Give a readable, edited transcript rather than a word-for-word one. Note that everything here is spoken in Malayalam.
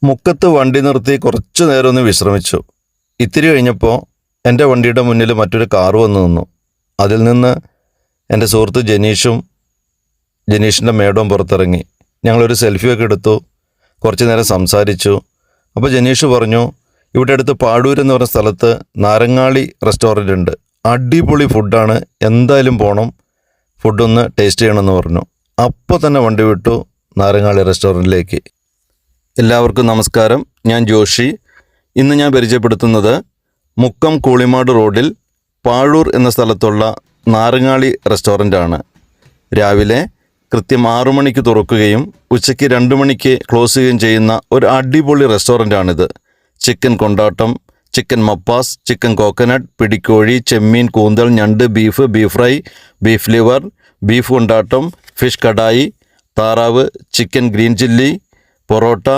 മുക്കത്ത് വണ്ടി നിർത്തി കുറച്ചു നേരം ഒന്ന് വിശ്രമിച്ചു. ഇത്തിരി കഴിഞ്ഞപ്പോൾ എൻ്റെ വണ്ടിയുടെ മുന്നിൽ മറ്റൊരു കാറ് വന്നു നിന്നു. അതിൽ നിന്ന് എൻ്റെ സുഹൃത്ത് ജനീഷിൻ്റെ മേഡവും പുറത്തിറങ്ങി. ഞങ്ങളൊരു സെൽഫിയൊക്കെ എടുത്തു. കുറച്ച് നേരം സംസാരിച്ചു. അപ്പോൾ ജനീഷ് പറഞ്ഞു, ഇവിടെ അടുത്ത് പാടൂർ എന്ന് പറഞ്ഞ സ്ഥലത്ത് നാരങ്ങാളി റെസ്റ്റോറൻ്റ് ഉണ്ട്, അടിപൊളി ഫുഡാണ്, എന്തായാലും പോകണം, ഫുഡൊന്ന് ടേസ്റ്റ് ചെയ്യണമെന്ന് പറഞ്ഞു. അപ്പോൾ തന്നെ വണ്ടി വിട്ടു നാരങ്ങാളി റെസ്റ്റോറൻറ്റിലേക്ക്. എല്ലാവർക്കും നമസ്കാരം, ഞാൻ ജോഷി. ഇന്ന് ഞാൻ പരിചയപ്പെടുത്തുന്നത് മുക്കം കൂളിമാട് റോഡിൽ പാഴൂർ എന്ന സ്ഥലത്തുള്ള നാരങ്ങാളി റെസ്റ്റോറൻ്റാണ്. രാവിലെ കൃത്യം 6 മണിക്ക് തുറക്കുകയും ഉച്ചയ്ക്ക് 2 മണിക്ക് ക്ലോസ് ചെയ്യുകയും ചെയ്യുന്ന ഒരു അടിപൊളി റെസ്റ്റോറൻ്റാണിത്. ചിക്കൻ കൊണ്ടാട്ടം, ചിക്കൻ മപ്പാസ്, ചിക്കൻ കോക്കനട്ട്, പിടിക്കോഴി, ചെമ്മീൻ, കൂന്തൽ, ഞണ്ട്, beef fry, beef liver, beef കൊണ്ടാട്ടം, ഫിഷ് കടായി, താറാവ്, ചിക്കൻ ഗ്രീൻ ചില്ലി, പൊറോട്ട,